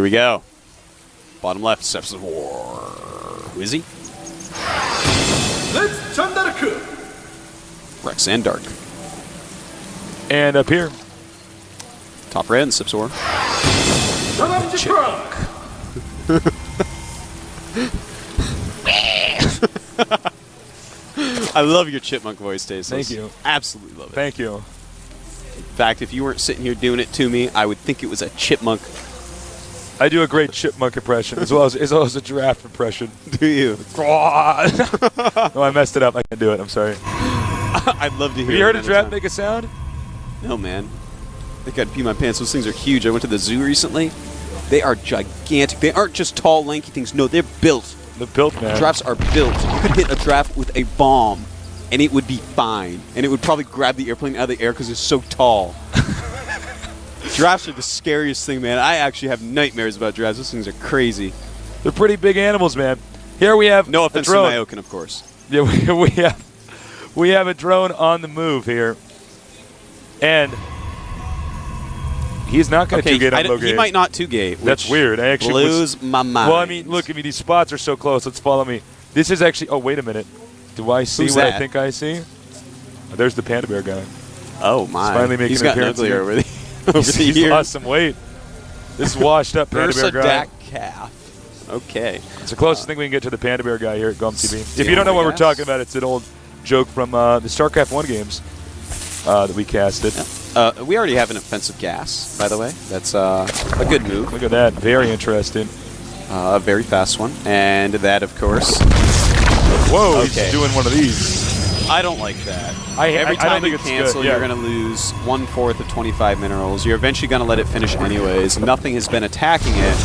Here we go. Bottom left, Steps of War. Who is he? Let's ZanDarke. Rex ZanDarke. And up here. Top red and Steps of War. Chipmunk. I love your chipmunk voice, Tasteless. Thank you. Absolutely love it. Thank you. In fact, if you weren't sitting here doing it to me, I would think it was a chipmunk. I do a great chipmunk impression as well as a giraffe impression. Do you? No, I messed it up. I can't do it. I'm sorry. I'd love to hear. Have you heard a giraffe make a sound? No, man. I think I'd pee my pants. Those things are huge. I went to the zoo recently. They are gigantic. They aren't just tall, lanky things. No, they're built. They're built, man. Giraffes are built. You could hit a giraffe with a bomb, and it would be fine. And it would probably grab the airplane out of the air because it's so tall. Giraffes are the scariest thing, man. I actually have nightmares about giraffes. Those things are crazy. They're pretty big animals, man. Here we have no offense a drone. to Myokin, of course. Yeah, we have a drone on the move here, and he's not going to two-gate on low gate. He might not two-gate. That's weird. I actually blows my mind. Well, I mean, look, these spots are so close. Let's follow me. This is actually. Oh, wait a minute. Do I see what I think I see? Oh, there's the panda bear guy. Oh my! He's finally making He's an gotten appearance uglier here. He's lost some weight. This washed up panda bear guy. calf. Okay. It's the closest thing we can get to the panda bear guy here at GOMTV. If you don't know what we're talking about, it's an old joke from the Starcraft 1 games that we casted. Yeah. We already have an offensive gas, by the way. That's a good move. Look at that. Very interesting. A very fast one. And that, of course. Whoa, okay. He's doing one of these. I don't like that. I Every time don't think you it's cancel, good. Yeah. you're going to lose 1/4 of 25 minerals. You're eventually going to let it finish anyways. Nothing has been attacking it.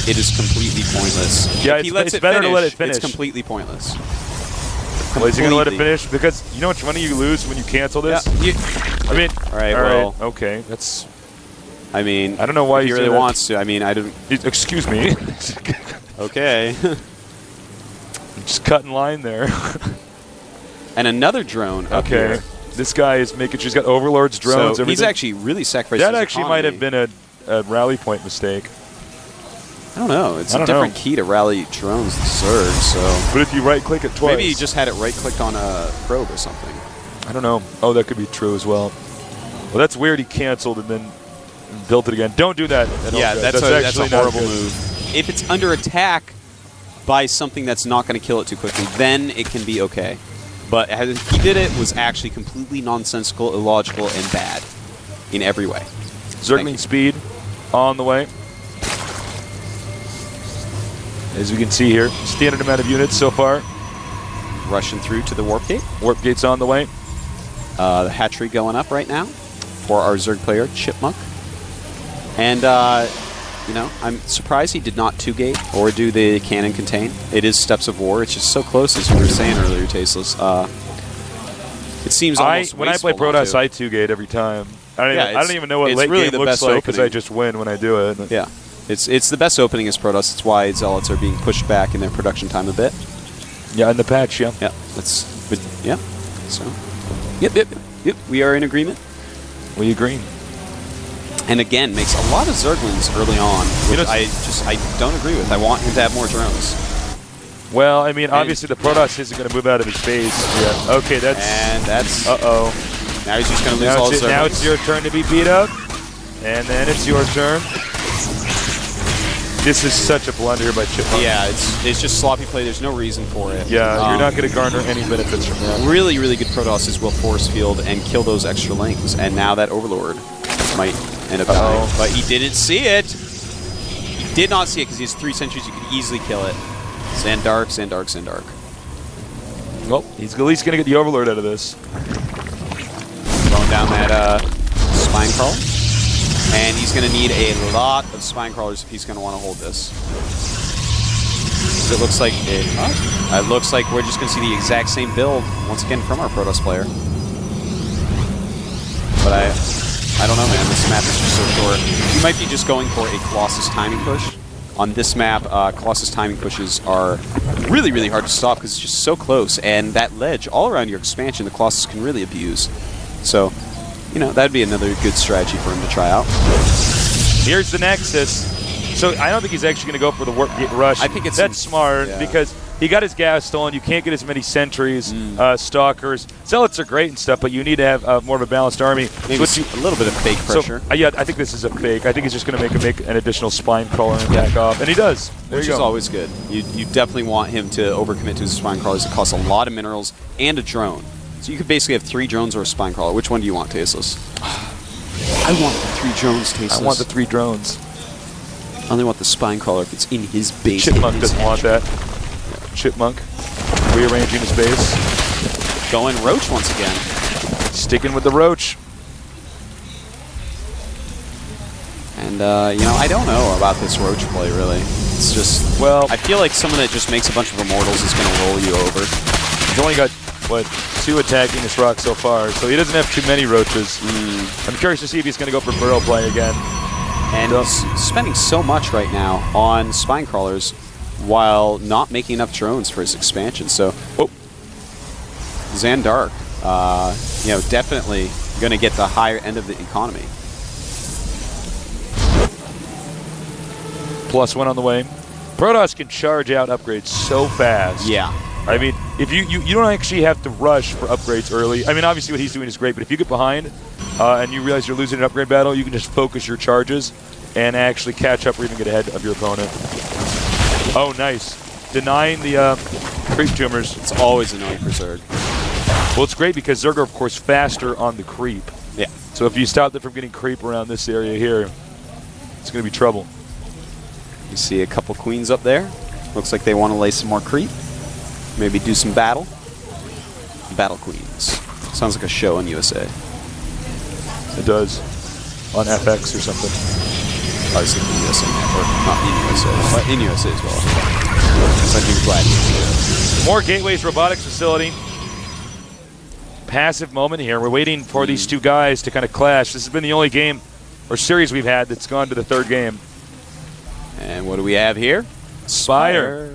It is completely pointless. Yeah, if he lets it's it better finish, to let it finish. It's completely pointless. Well, is he going to let it finish? Because you know how much money you lose when you cancel this? Yeah. I mean, all right. Okay, that's. I mean, I don't know why he really wants to. I mean, I don't. Excuse me. Okay. Just cut in line there. And another drone up here. This guy is making sure he's got Overlord's drones. So he's actually really sacrificed that his actually economy. might have been a rally point mistake. I don't know. It's a different key to rally drones than Zerg, so. But if you right-click it twice. Maybe he just had it right-clicked on a probe or something. I don't know. Oh, that could be true as well. Well, that's weird. He canceled and then built it again. Don't do that. Yeah, that's actually a horrible move. If it's under attack by something that's not going to kill it too quickly, then it can be okay. But as he did it was actually completely nonsensical, illogical, and bad in every way. Zergling speed on the way. As we can see here, standard amount of units so far. Rushing through to the warp gate. Warp gate's on the way. The hatchery going up right now for our Zerg player, Chipmunk. And, you know, I'm surprised he did not two-gate or do the cannon contain. It is Steps of War. It's just so close, as we were saying earlier, Tasteless. It seems almost when I play Protoss, I two-gate every time. I don't even know what late really game looks like because I just win when I do it. Yeah. It's the best opening as Protoss. It's why Zealots are being pushed back in their production time a bit. Yeah, in the patch, yeah. Yeah, yeah. So, yep. We are in agreement. We agree. And again, makes a lot of Zerglings early on, which I don't agree with. I want him to have more drones. Well, I mean, obviously the Protoss isn't going to move out of his base. Yeah. Okay, that's. Uh-oh. Now he's just going to lose all his Zerglings. Now it's your turn to be beat up, and then it's your turn. This is such a blunder here by Chipmunk. Yeah, it's just sloppy play. There's no reason for it. Yeah, you're not going to garner any benefits from that. Really, really good Protosses will force field and kill those extra lings, and now that Overlord might end up dying. But he didn't see it. He did not see it because he has 3 sentries. You can easily kill it. ZanDarke. Well, he's at least going to get the Overlord out of this. Throwing down that spine crawl. And he's going to need a lot of spine crawlers if he's going to want to hold this. It looks like it looks like we're just going to see the exact same build once again from our Protoss player. But I don't know, man. This map is just so short. You might be just going for a Colossus timing push. On this map, Colossus timing pushes are really, really hard to stop because it's just so close. And that ledge all around your expansion, the Colossus can really abuse. So, you know, that'd be another good strategy for him to try out. Here's the Nexus. So I don't think he's actually going to go for the rush. I think that's smart yeah. because he got his gas stolen. You can't get as many sentries, stalkers. Zealots are great and stuff, but you need to have more of a balanced army. Maybe a little bit of fake pressure. So, yeah, I think this is a fake. I think he's just going to make an additional spine crawler and back off, and he does. Which is always good. You definitely want him to overcommit to his spine crawlers. It costs a lot of minerals and a drone. So you could basically have 3 drones or a spine crawler. Which one do you want, Tasteless? I want the 3 drones, Tasteless. I want the 3 drones. I only want the spine crawler if it's in his base. Chipmunk doesn't want that. Yeah. Chipmunk rearranging his base. Going Roach once again. Sticking with the Roach. And, I don't know about this Roach play, really. It's just, well, I feel like someone that just makes a bunch of Immortals is going to roll you over. He's only got, 2 attacking this rock so far, so he doesn't have too many Roaches. I'm curious to see if he's going to go for Burrow play again. And he's spending so much right now on spine crawlers while not making enough drones for his expansion. So, ZanDarke, definitely going to get the higher end of the economy. +1 on the way. Protoss can charge out upgrades so fast. Yeah. I mean, if you don't actually have to rush for upgrades early. I mean, obviously what he's doing is great, but if you get behind and you realize you're losing an upgrade battle, you can just focus your charges and actually catch up or even get ahead of your opponent. Oh, nice. Denying the creep tumors. It's always annoying for Zerg. Well, it's great because Zerg are, of course, faster on the creep. Yeah. So if you stop them from getting creep around this area here, it's going to be trouble. You see a couple queens up there. Looks like they want to lay some more creep. Maybe do some battle. Battle Queens. Sounds like a show on USA. It does. On FX or something. I was thinking USA Network. Not in USA. But in USA as well. So I'd be glad. More Gateways Robotics Facility. Passive moment here. We're waiting for these 2 guys to kind of clash. This has been the only game or series we've had that's gone to the 3rd game. And what do we have here? Spire.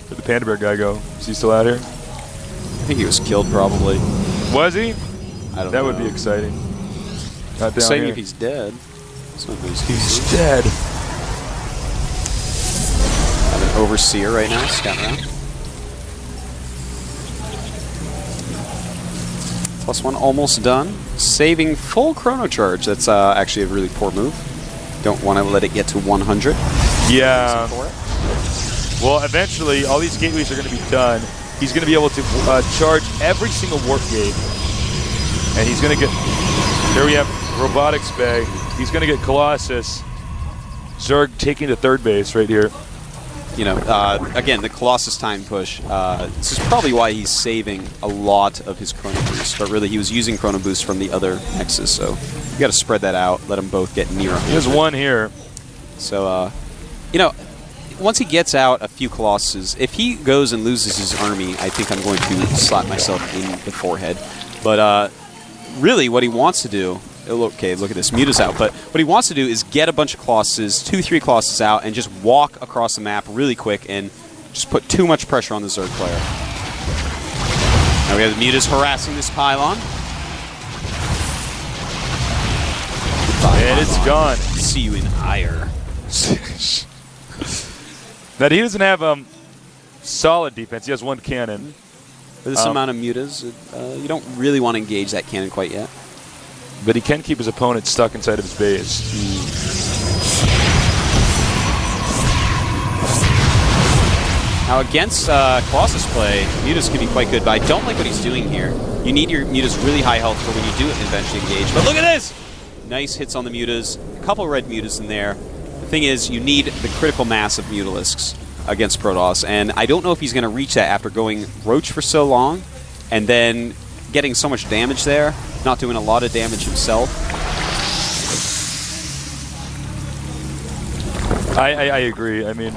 Where'd the Panda Bear guy go? Is he still out here? I think he was killed, probably. Was he? I don't know. That would be exciting. Not down exciting here. if he's dead. He's dead. I have an Overseer right now, scouting around. +1 almost done. Saving full chrono charge. That's actually a really poor move. Don't want to let it get to 100. Yeah. Well, eventually, all these gateways are going to be done. He's going to be able to charge every single warp gate. And he's going to get... Here we have Robotics Bay. He's going to get Colossus. Zerg taking the 3rd base right here. Again, the Colossus time push. This is probably why he's saving a lot of his Chrono Boost. But really, he was using Chrono Boost from the other Nexus. So you got to spread that out. Let them both get near 100. He has 1 here. So, once he gets out a few Colossuses, if he goes and loses his army, I think I'm going to slap myself in the forehead. But really, what he wants to do... Okay, look at this. Muta's out. But what he wants to do is get a bunch of Colossuses, 2-3 Colossuses out, and just walk across the map really quick and just put too much pressure on the Zerg player. Now we have the Mutas harassing this pylon. Goodbye, And it's gone. See you in ire. That he doesn't have solid defense. He has 1 cannon. For this amount of Mutas, you don't really want to engage that cannon quite yet. But he can keep his opponent stuck inside of his base. Now against Colossus play, Mutas can be quite good, but I don't like what he's doing here. You need your Mutas really high health for when you do eventually engage. But look at this! Nice hits on the Mutas. A couple red Mutas in there. The thing is, you need the critical mass of Mutalisks against Protoss, and I don't know if he's going to reach that after going Roach for so long, and then getting so much damage there, not doing a lot of damage himself. I agree. I mean,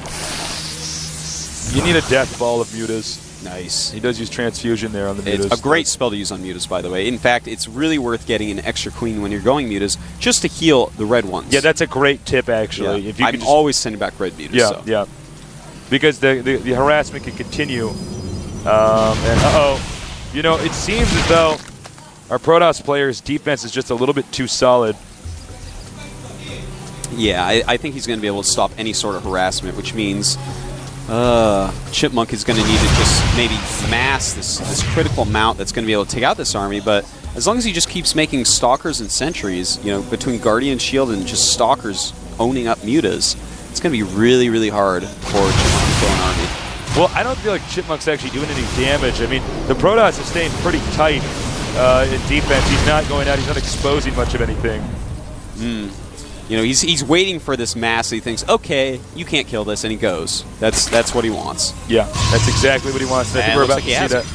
you need a death ball of Mutas. Nice. He does use transfusion there on the Mutas. It's a great spell to use on Mutas, by the way. In fact, it's really worth getting an extra queen when you're going Mutas, just to heal the red ones. Yeah, that's a great tip, actually. Yeah. If you I'm always sending back red Mutas. Yeah, so. yeah. Because the harassment can continue. You know, it seems as though our Protoss player's defense is just a little bit too solid. Yeah, I think he's going to be able to stop any sort of harassment, which means Chipmunk is going to need to just maybe mass this critical mount that's going to be able to take out this army, but as long as he just keeps making Stalkers and Sentries, you know, between Guardian Shield and just Stalkers owning up Mutas, it's going to be really, really hard for Chipmunk to kill an army. Well, I don't feel like Chipmunk's actually doing any damage. I mean, the Protoss is staying pretty tight in defense. He's not going out. He's not exposing much of anything. You know, he's waiting for this mass. He thinks, okay, you can't kill this, and he goes. That's what he wants. Yeah, that's exactly what he wants. I think we're about to see that.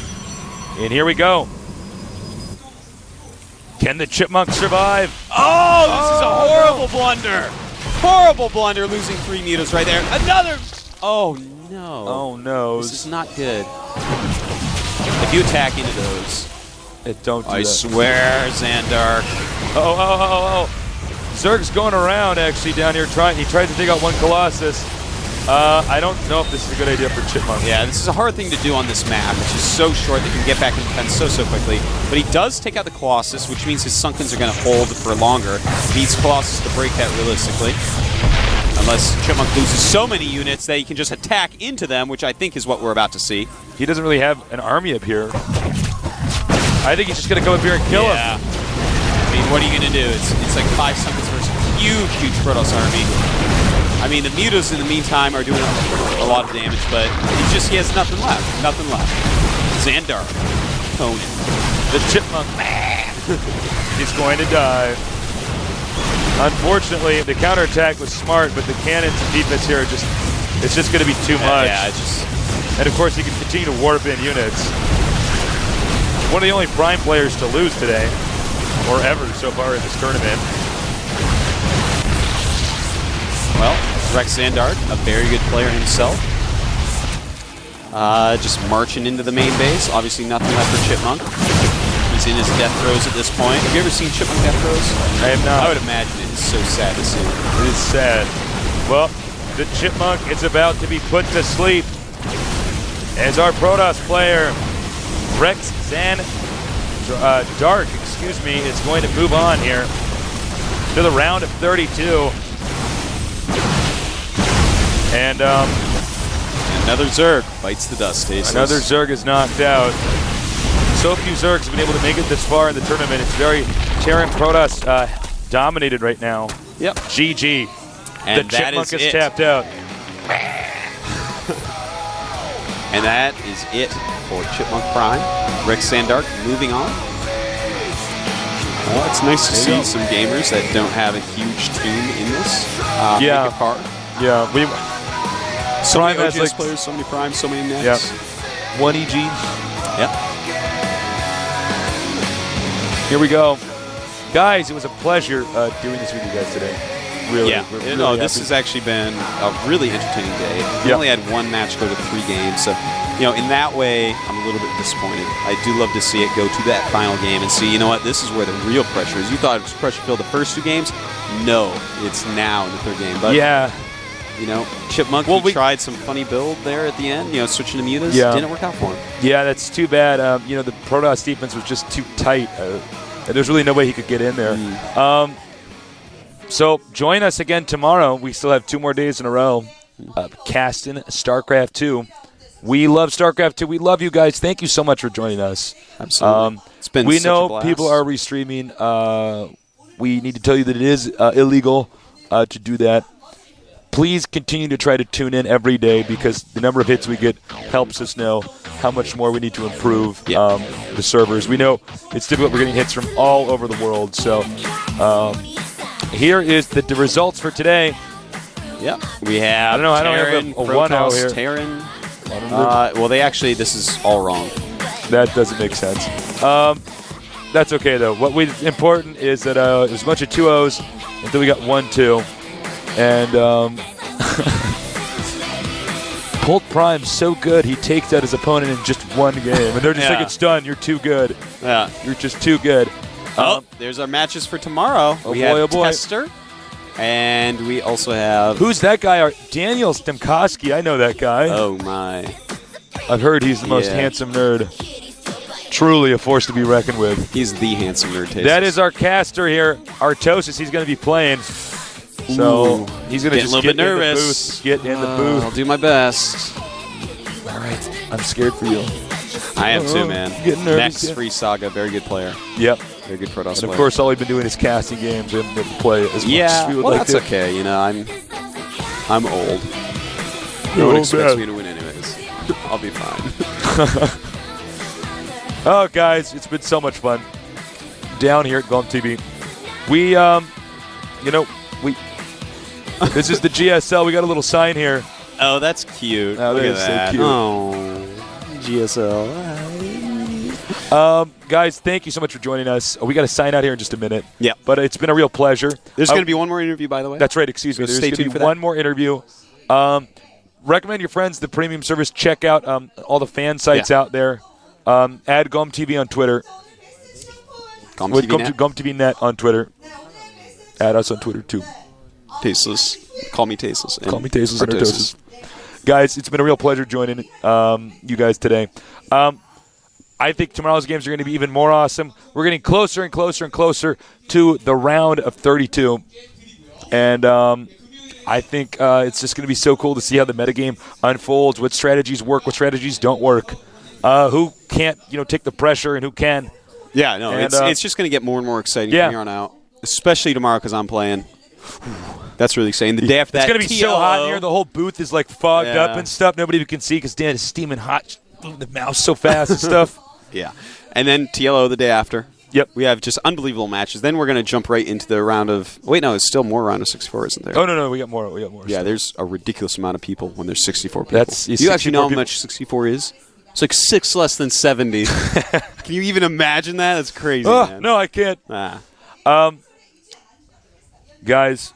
And here we go. Can the Chipmunk survive? Oh, this is a horrible blunder. Horrible blunder, losing 3 Mutas right there. Another. Oh, no. Oh, no. This is not good. If you attack into those. Don't do I that. swear, ZanDarke. Oh. Zerg's going around, actually, down here. He tries to take out one Colossus. I don't know if this is a good idea for Chipmunk. Yeah, this is a hard thing to do on this map. It's just so short that you can get back in defense so quickly. But he does take out the Colossus, which means his Sunkens are going to hold for longer. He needs Colossus to break that realistically. Unless Chipmunk loses so many units that he can just attack into them, which I think is what we're about to see. He doesn't really have an army up here. I think he's just going to come up here and kill him. I mean, what are you going to do? It's like 5 Sunkens versus a huge Protoss army. I mean, the Mutas in the meantime are doing a lot of damage, but he has nothing left. Nothing left. ZanDarke. Conan. The Chipmunk is going to die. Unfortunately, the counterattack was smart, but the cannons and defense here are it's just going to be too much. And of course, he can continue to warp in units. One of the only prime players to lose today, or ever so far in this tournament. Well, Rex ZanDarke, a very good player himself. Just marching into the main base. Obviously nothing left for Chipmunk. He's in his death throes at this point. Have you ever seen Chipmunk death throes? I have not. I would imagine it is so sad to see. It is sad. Well, the Chipmunk is about to be put to sleep as our Protoss player, Rex ZanDarke, is going to move on here to the round of 32. And another Zerg bites the dust, Stasis. Another Zerg is knocked out. So few Zergs have been able to make it this far in the tournament. It's very Terran Protoss dominated right now. Yep. GG. And the Chipmunk is tapped out. And that is it for Chipmunk Prime. Rex ZanDarke moving on. Well, it's nice to see some gamers that don't have a huge team in this make a card. Yeah, so many OGS players, so many Primes, so many Nets. Yep. 1 EG. Yep. Here we go. Guys, it was a pleasure doing this with you guys today. Really, yeah. really this has actually been a really entertaining day. We only had 1 match go to 3 games, so you know, in that way, I'm a little bit disappointed. I do love to see it go to that final game and see, you know what, this is where the real pressure is. You thought it was pressure-filled the first 2 games? No, it's now in the 3rd game. But yeah. You know, Chipmunk, we tried some funny build there at the end, you know, switching to Mutas. Didn't work out for him. Yeah, that's too bad. You know, the Protoss defense was just too tight. There's really no way he could get in there. So join us again tomorrow. We still have 2 more days in a row. Casting Starcraft 2. We love Starcraft 2. We love you guys. Thank you so much for joining us. Absolutely. It's been we such know a blast. People are restreaming. We need to tell you that it is illegal to do that. Please continue to try to tune in every day because the number of hits we get helps us know how much more we need to improve the servers. We know it's difficult. We're getting hits from all over the world. So here is the results for today. Yep. We have I don't have a 1-0 here. Terran. Well, this is all wrong. That doesn't make sense. That's okay, though. What was important is that it was a bunch of 2-0s until we got 1-2. And Bolt Prime's so good, he takes out his opponent in just 1 game. And they're just like, it's done. You're too good. Yeah. You're just too good. There's our matches for tomorrow. We have Tester, and we also have... Who's that guy? Daniel Stemkowski. I know that guy. Oh, my. I've heard he's the most handsome nerd. Truly a force to be reckoned with. He's the handsome nerd. That is our caster here, Artosis. He's going to be playing. So he's going to Getting just a little get bit in nervous. the booth. Get in the booth. I'll do my best. All right. I'm scared for you. I am too, man. Getting nervous. Next Free Saga, very good player. Yep. Very good Protoss And player. of course, all we've been doing is casting games and didn't play as much as we would well, like that's to. okay. You know, I'm old. You're No one old, expects man. me to win anyways. I'll be fine. Oh, guys, it's been so much fun down here at GOMTV. We, this is the GSL. We got a little sign here. Oh, that's cute. Oh, Look that at is so that. cute. Oh, GSL. Guys, thank you so much for joining us. We got to sign out here in just a minute. Yeah. But it's been a real pleasure. There's going to be one more interview, by the way. That's right. Excuse me. So There's stay going to tuned be for that. one more interview. Recommend your friends the premium service. Check out all the fan sites out there. Add GOMTV on Twitter. GOMTV Net on Twitter. Add us on Twitter, too. Tasteless. Call me Tasteless. Call me Tasteless and Artosis. Guys, it's been a real pleasure joining you guys today. I think tomorrow's games are going to be even more awesome. We're getting closer and closer and closer to the round of 32. And I think it's just going to be so cool to see how the metagame unfolds, what strategies work, what strategies don't work, who can't take the pressure and who can. Yeah, no, And, it's just going to get more and more exciting yeah. from here on out, especially tomorrow because I'm playing. That's really exciting. The day after that, It's going to be so hot in here. The whole booth is like fogged Yeah. up and stuff. Nobody can see because Dan is steaming hot. The mouse so fast and stuff. Yeah. And then TLO the day after. Yep. We have just unbelievable matches. Then we're going to jump right into the round of... Wait, no, it's still more round of 64, isn't there? Oh, no. We got more. Yeah, there's a ridiculous amount of people when there's 64 people. Do you actually know how much 64 is? It's like 6 less than 70. Can you even imagine that? That's crazy, man. No, I can't. Guys,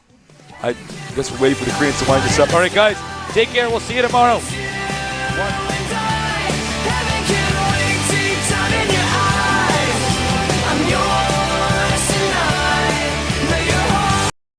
I guess we're waiting for the Koreans to wind this up. All right, guys, take care. We'll see you tomorrow. 1